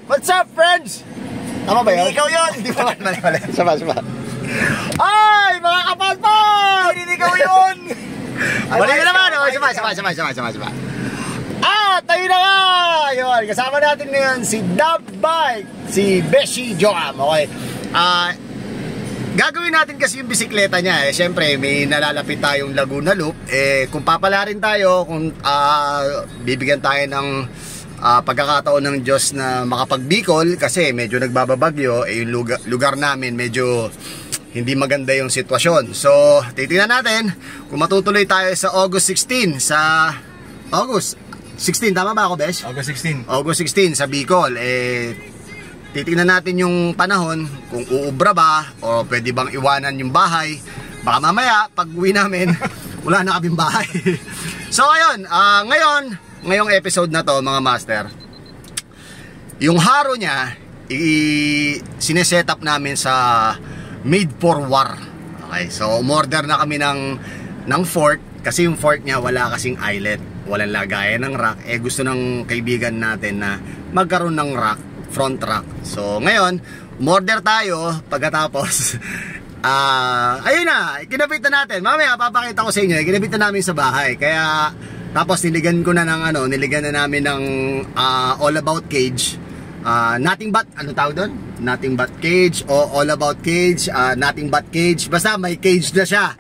What's up, friends? Tama ba yun? Ikaw yun! Hindi ba? Mali. Sama. Ay, mga kapalpal! Hindi ikaw yun! Mali na naman, oh. Sama. Tayo na nga! Yun, kasama natin ngayon si Dub Bike, si Beshi Joam, okay? Gagawin natin kasi yung bisikleta niya, eh. Siyempre, may nalalapit tayong Laguna Loop. Kung papala rin tayo, kung bibigyan tayo ng pagkakataon ng Diyos na makapagbikol, kasi medyo nagbababagyo, yung lugar namin medyo hindi maganda yung sitwasyon. So, titingnan natin kung matutuloy tayo sa August 16, sa August 16, tama ba ako, Besh? August 16. August 16 sa Bicol. Titingnan natin yung panahon, kung uubra ba, o pwede bang iwanan yung bahay. Baka mamaya, pag uwi namin, wala na kaming bahay. So, ayun, ngayong episode na to, mga master, yung haro niya, sineset up namin sa Made for War. Okay, so umorder na kami ng fork, kasi yung fork niya wala kasing eyelet, walang lagayan ng rack. Gusto ng kaibigan natin na magkaroon ng rack, front rack. So ngayon, umorder tayo. Pagkatapos ayun na, kinabit na natin. Mamaya papakita ko sa inyo, kinabit na namin sa bahay. Kaya tapos niligan ko na ng niligan na namin ng all about cage. Nothing but, ano tawag doon? Nothing but cage o all about cage, nothing but cage. Basta may cage na siya.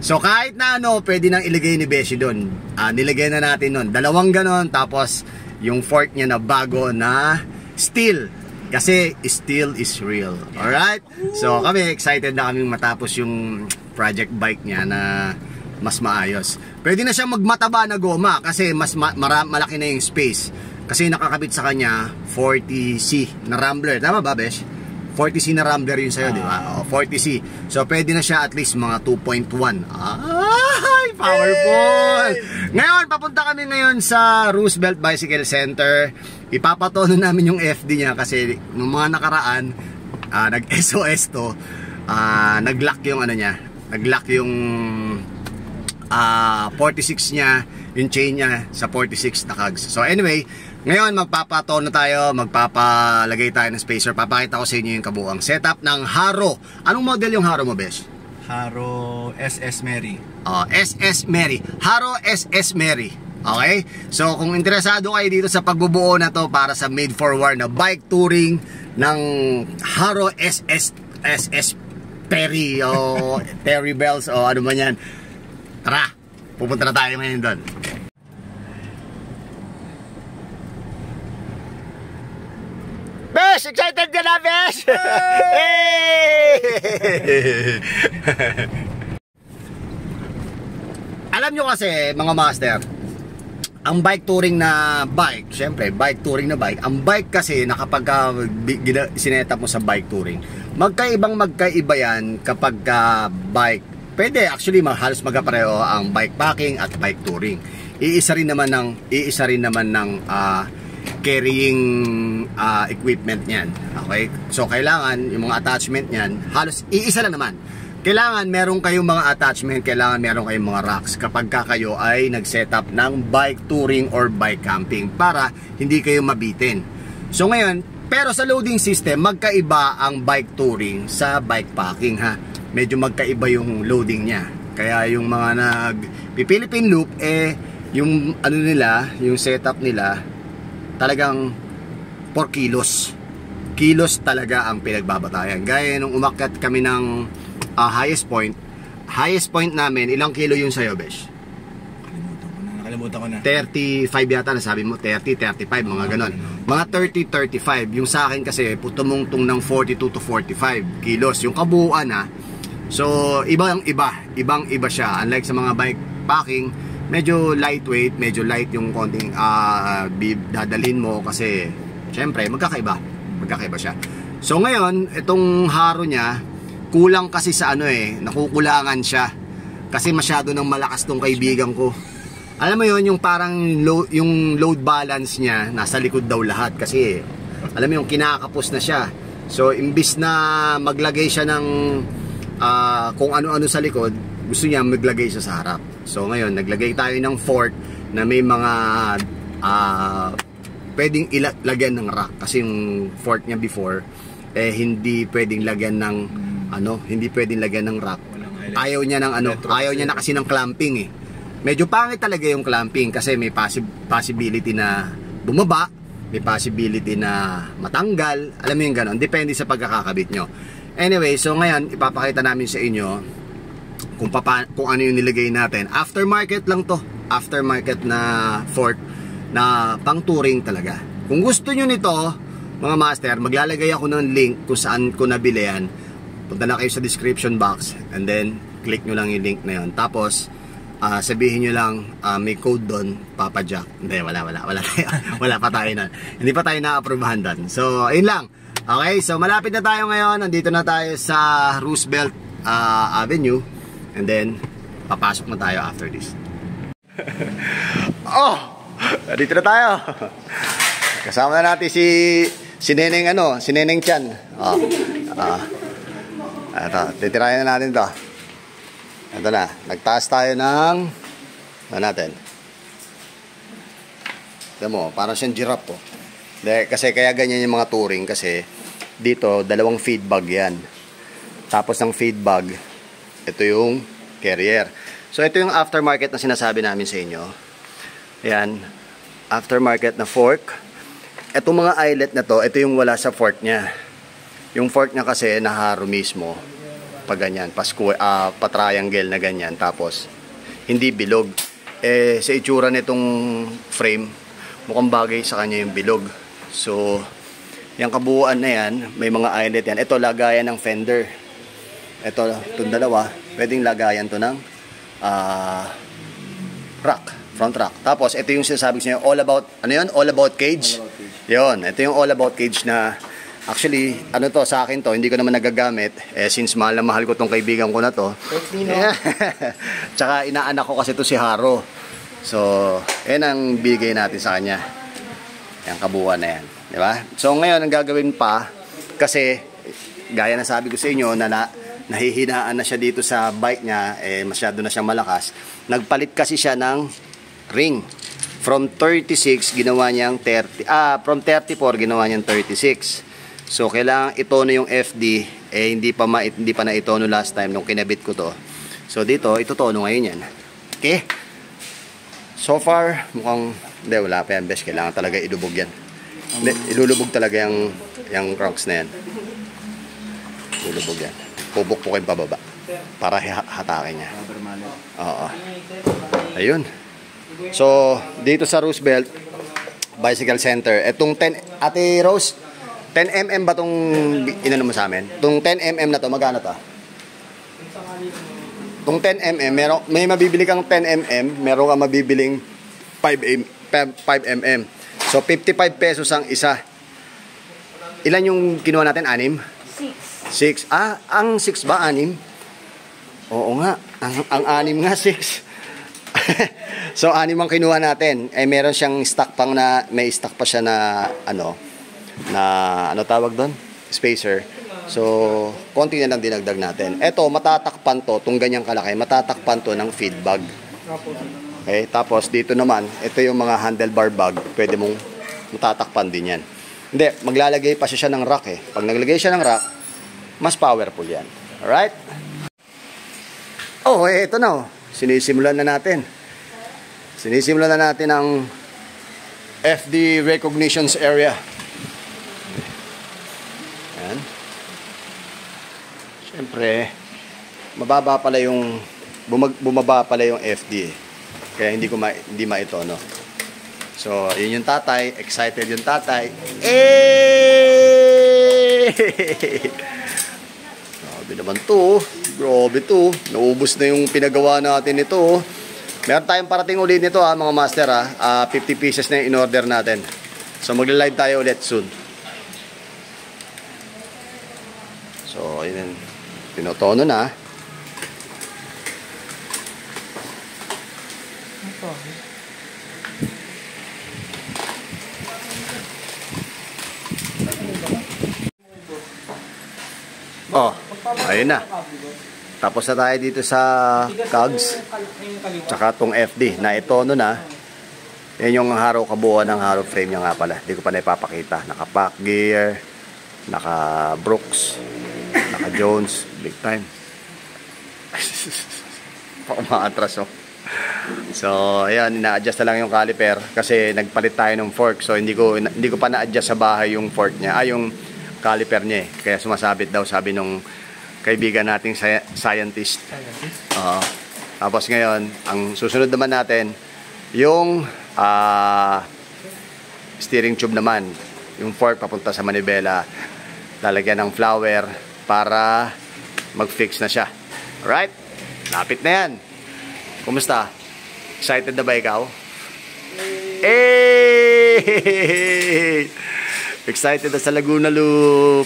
So kahit na pwede nang ilagay ni Beshi doon. Nilagay na natin doon. Dalawang ganon, tapos yung fork niya na bago na steel. Kasi steel is real. Alright? So kami excited na kaming matapos yung project bike niya na mas maayos. Pwede na siyang magmataba na goma kasi mas malaki na yung space. Kasi nakakabit sa kanya 40C na Rambler. Tama ba, Besh? 40C na Rambler yun sa'yo, di ba? 40C. So pwede na siya at least mga 2.1. Ay, powerful! Ngayon, papunta kami ngayon sa Roosevelt Bicycle Center. Ipapatono namin yung FD niya kasi nung mga nakaraan, nag-SOS to. Nag-lock yung niya. Nag-lock yung 46 niya, yung chain niya sa 46 na cogs. So anyway, ngayon magpapatono tayo, magpapalagay tayo ng spacer. Papakita ko sa inyo yung kabuuang setup ng haro. Anong model yung haro mo, Besh? Haro SS Mary. SS Mary. Haro SS Mary. Okay? So kung interesado kayo dito sa pagbubuo na to para sa Made for War na bike touring ng Haro SS Perry o Terry Bells o ano man yan, tara, pupunta na tayo ngayon doon. Besh! Excited ka na, Besh! Hey! Alam nyo kasi, mga master, ang bike touring na bike, syempre, bike touring na bike, ang bike kasi na kapag sinetap mo sa bike touring, magkaiba yan kapag bike. Pwede actually halos magkapareho ang bike packing at bike touring. Iisa rin naman ng carrying equipment niyan. Okay? So kailangan yung mga attachment niyan, halos iisa lang naman. Kailangan meron kayong mga attachment, kailangan meron kayong mga racks kapag kayo ay nag-setup ng bike touring or bike camping para hindi kayo mabitin. So ngayon, pero sa loading system, magkaiba ang bike touring sa bike packing, ha. Medyo magkaiba yung loading niya. Kaya yung mga nag-Philippine Loop, yung nila, yung setup nila, talagang 4 kilos. Kilos talaga ang pinagbabatayan. Gaya nung umakyat kami ng highest point namin, ilang kilo yung sa'yo, Besh? Nakalimutan ko na. 35 yata, nasabi mo, 30, 35, mga ganon. Mga 30, 35. Yung sa akin kasi, tumungtong ng 42 to 45 kilos. Yung kabuuan, so, ibang iba siya. Unlike sa mga bike packing, medyo lightweight, medyo light yung konting dadalhin mo kasi syempre magkakaiba siya. So ngayon, itong haro niya kulang kasi sa nakukulangan siya kasi masyado nang malakas tong kaibigan ko. Alam mo yon, yung parang yung load balance niya nasa likod daw lahat kasi alam mo yung kinakapos na siya. So imbis na maglagay siya ng kung ano-ano sa likod, gusto niya maglagay siya sa harap. So ngayon, naglagay tayo ng fork na may mga pwedeng lagyan ng rack kasi yung fork niya before hindi pwedeng lagyan ng hindi pwedeng lagyan ng rack. Ayaw niya ng ayaw niya na kasi ng clamping eh. Medyo pangit talaga yung clamping kasi may possibility na bumaba, may possibility na matanggal, alam mo yung ganon, depende sa pagkakakabit nyo. Anyway, so ngayon ipapakita namin sa inyo kung ano yung nilagay natin. Aftermarket lang to, aftermarket na fork na pang touring talaga. Kung gusto nyo nito mga master, maglalagay ako ng link kung saan ko nabili yan. Punta na kayo sa description box and then click nyo lang yung link na yun. Tapos sabihin nyo lang may code doon, Papa Jack. Hindi, wala tayo. Wala pa tayo na. Hindi pa tayo na-approvehan doon. So, ayun lang. Okay, so malapit na tayo ngayon. Nandito na tayo sa Roosevelt Avenue. And then, papasok na tayo after this. Nandito na tayo. Kasama na natin si Neneng si Neneng Chan. Ito, titirayan na natin to. Ito na, nagtaas tayo ng natin. Tignan mo, parang siyang giraffe po. Kasi kaya ganyan yung mga touring kasi dito, dalawang feed bag yan. Tapos ng feed bag, ito yung carrier. So ito yung aftermarket na sinasabi namin sa inyo. Ayan, aftermarket na fork. Itong mga eyelet na to, ito yung wala sa fork niya. Yung fork niya kasi naharo mismo. Pag ganyan, pa-triangle na ganyan. Tapos, hindi bilog. Sa itsura nitong frame, mukhang bagay sa kanya yung bilog. So, yung kabuuan na yan, may mga eyelet yan. Ito, lagayan ng fender. Ito, itong dalawa, pwedeng lagayan to ng rack, front rack. Tapos, ito yung sinasabi ko sa inyo, all about, all about cage. Yun, ito yung all about cage na, actually, to, sa akin to, hindi ko naman nagagamit. Since mahal na mahal ko tong kaibigan ko na to. Tsaka inaanak ko kasi to si Haro. So, yan ang bigay natin sa kanya. Yung kabuuan na yan. Diba? So, ngayon, ang gagawin pa, kasi, gaya na sabi ko sa inyo, na nahihinaan na siya dito sa bike niya, masyado na siyang malakas. Nagpalit kasi siya ng ring. From 36, ginawa niyang 30. From 34, ginawa niyang 36. So, kailangan itono yung FD. Hindi pa na itono last time nung kinabit ko to. So, dito, itotono ngayon yan. Okay? So far, mukhang, wala pa yan, best. Kailangan talaga ilubog yan. Ilulubog talaga yung cranks na yan. Ilulubog yan. Pubuk-pukin pababa. Para hatakin niya. Oo. Ayun. So, dito sa Roosevelt Bicycle Center, etong 10, Ate Rose, 10mm ba itong inano mo sa amin? Itong 10mm na to, magkano to? Itong 10mm, may mabibili kang 10mm, meron kang mabibiling 5mm. So, 55 pesos ang isa. Ilan yung kinuha natin? 6? 6. Ang 6 ba? 6? Oo nga. Ang 6 nga, 6. So, 6 ang kinuha natin. Meron siyang stock pang may stock pa siya na, ano tawag doon? Spacer. So, konti na lang dinagdag natin. Ito, matatakpan to, itong ganyang kalaki, matatakpan to ng feed bag. Okay, tapos dito naman, ito yung mga handlebar bag, pwede mong matatakpan din yan. Hindi, maglalagay pa siya ng rack eh. Pag naglagay siya ng rack, mas powerful yan. Alright? Ito na. Sinisimulan na natin. Sinisimulan na natin ang FD recognitions area. Ayan. Siyempre, mababa pala yung bumaba pala yung FD. Kaya hindi maito, no? So, yun yung tatay. Excited yung tatay. Grabe naman to. Grabe to. Naubos na yung pinagawa natin ito. Meron tayong parating ulit nito mga master 50 pieces na yung in-order natin. So magla-live tayo ulit soon. So yun, tinotono na. Ayun na. Tapos na tayo dito sa cogs. Tsaka tong FD na itono na. Yan yung haro kabuuan ng haro frame niya nga pala. Hindi ko pa na ipapakita. Naka-pack gear, naka-Brooks, naka-Jones, big time. Umaatras oh. So, ayan, ina-adjust na lang yung caliper kasi nagpalit tayo ng fork. So, hindi ko pa na-adjust sa bahay yung fork niya, yung caliper niya eh. Kaya sumasabit daw, sabi nung kaibigan nating scientist. Tapos ngayon, ang susunod naman natin, yung steering tube naman. Yung fork papunta sa manibela. Lalagyan ng flower para mag-fix na siya. Alright? Lapit na yan. Kumusta? Excited na ba ikaw? Hey! Excited na sa Laguna Loop.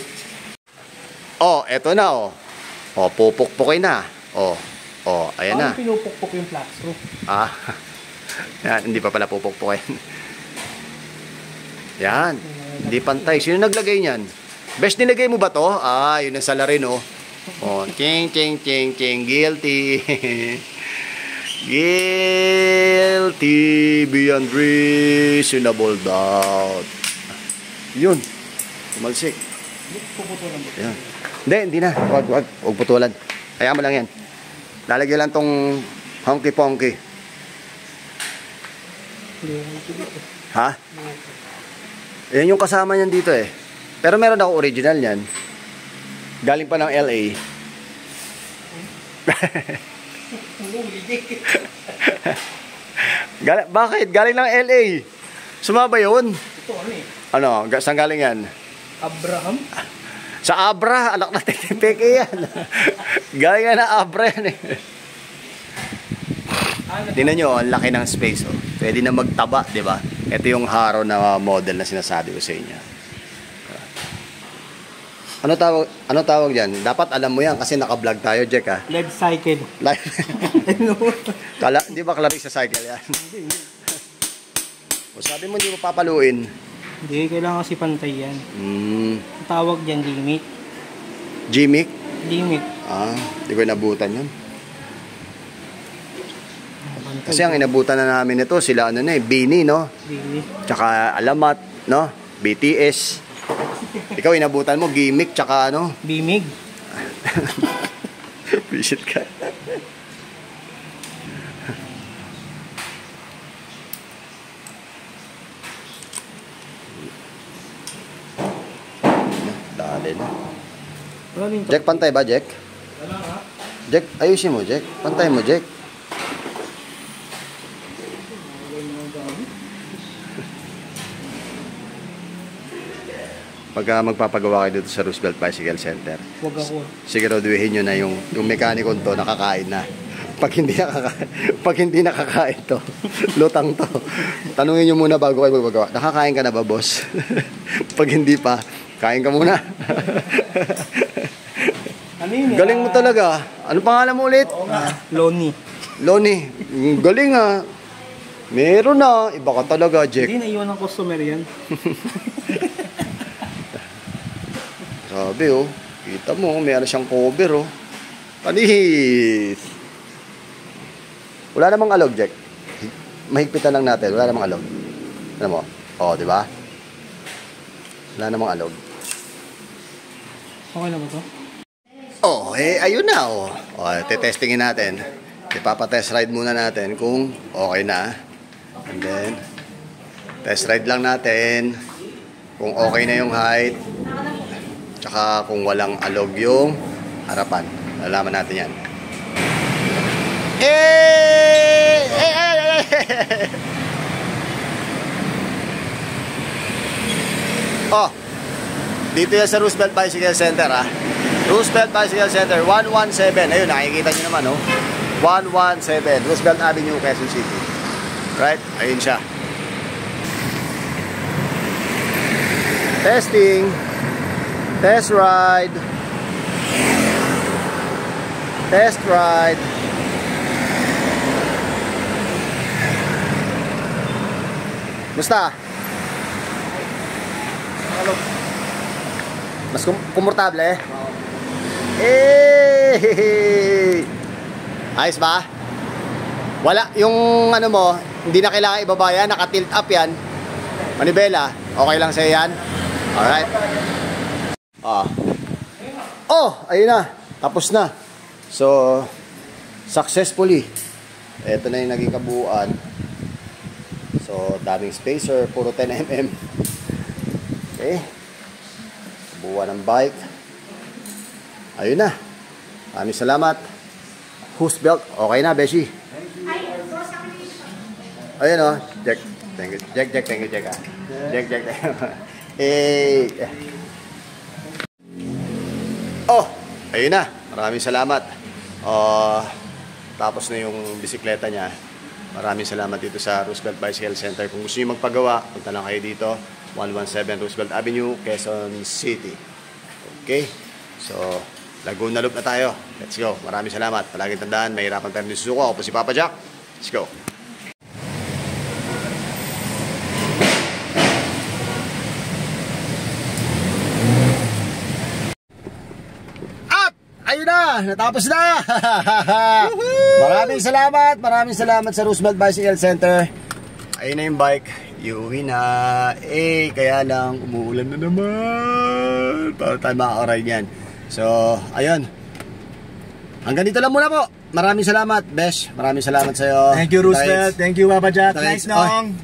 Oh, eto na oh. Oh, pupukpukin na. Oh, ayan na. Paano pinupukpok yung flat screw? Yan, hindi pa pala pupukpukin. Yan. Hindi pantay. Sino naglagay niyan? Best nilagay mo ba to? Yun ang salarin oh. Oh, ting. Guilty. Guilty beyond reasonable doubt. Yun. Tumalsik. Puputulan mo. Yan. Hindi na. Huwag putulan. Kaya mo lang yan. Lalagyan lang tong honky-ponky. Ha? Yan yung kasama niyan dito eh. Pero meron ako original yan. Galing pa ng LA. Bakit? Galing ng LA. Sumaba yun. Ito ano eh? Ano? Saan galing yan? Abraham? Sa Abra. Anak na teke yan. Galing nga na Abra yan eh. Tingnan nyo, ang laki ng space. Oh. Pwede na magtaba, di ba? Ito yung haro na model na sinasabi ko sa inyo. Ano tawag diyan? Dapat alam mo yan kasi naka-vlog tayo, Jack ha. Live cycle. Live. Hindi ba Clarissa cycle yan? Hindi. O sabi mo hindi mo papaluin. Hindi, kailangan kasi pantay yan. Ang tawag dyan, limit. Gimic? Limit. Hindi ko inabutan yun. Kasi ang inabutan na namin ito, sila Bini, no? Bini. Tsaka Alamat, no? BTS. Ikaw inabutan mo, gimmick, tsaka ano? Bimig. Visit ka. Dali na. Jack, pantay ba, Jack? Wala nga. Jack, ayusin mo, Jack. Pantay mo, Jack. Pagka magpapagawa kayo dito sa Roosevelt Bicycle Center, Huwag ako. siguraduhin nyo na yung mekaniko to nakakain na. Pag hindi nakakain to, lutang to. Tanungin nyo muna bago kayo magpagawa. Nakakain ka na ba, boss? Pag hindi pa, kain ka muna. Ano yun? Galing mo talaga. Ano pangalan mo ulit? Lonnie. Lonnie. Galing ah. Meron na. Iba ka talaga, Jack. Hindi, naiwan ng customer yan. Sabi oh. Kita mo, meron siyang cover oh. Panis. Wala namang alog, Jack. Mahigpitan lang natin. Wala namang alog. Ano mo? Oh, di ba? Wala namang alog. Okay na ba to? Oh, ayun na oh. Testingin natin. Ipapa-test ride muna natin kung okay na. And then test ride lang natin kung okay na yung height. Tsaka kung walang alog yung harapan. Lalaman natin yan. Oh, dito yan sa Roosevelt Bicycle Center ha. Roosevelt Bicycle Center 117. Ayun, nakikita nyo naman oh. 117 Roosevelt Avenue, Quezon City. Right? Ayun siya. Testing. Test ride. Test ride. Musta? Ano? Mas komportable? Eh. Ayos ba? Wala yung ano mo, Hindi na kailangan ibaba yan. Naka-tilt up yan. Manibela, okay lang sa'yo yan? Alright. Ayun na. Tapos na. So, successfully. Ito na yung naging kabuuan. So, daming spacer. Puro 10mm. Okay. Kabuuan ng bike. Ayun na. Maraming salamat. Hose belt. Okay na, Beshi. Ayun o. Jack. Thank you. Jack. Thank you, Jack. Jack. Ayun na. Maraming salamat. Tapos na yung bisikleta niya. Maraming salamat dito sa Roosevelt Bicycle Center. Kung gusto niyo magpagawa, punta lang kayo dito. 117 Roosevelt Avenue, Quezon City. Okay? So, Laguna Loop na tayo. Let's go. Maraming salamat. Palaging tandaan, mahirapan tayo nisusuko. Ako po si Papa Jack. Let's go. Ayun na, natapos na. Maraming salamat sa Roosevelt Bicycle Center. Ayun na yung bike. Iuwi na. Kaya lang umuulan na naman. Para tayo makaka-ride yan. So, ayun. Hanggang dito lang muna po. Maraming salamat, Besh. Maraming salamat sa'yo. Thank you, Roosevelt. Thank you, Papa Jack. Nice, Nong.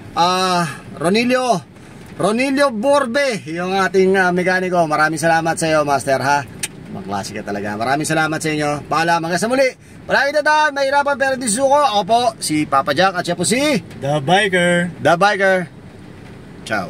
Ronilio Borbe, yung ating mekaniko. Maraming salamat sa'yo, Master, ha? Maklase ka talaga. Maraming salamat sa inyo. Paalam. Hanggang sa muli. Maraming tandaan. Mahirapan pero di suko. Ako po, si Papa Jack at siya po si The Biker. The Biker. Ciao.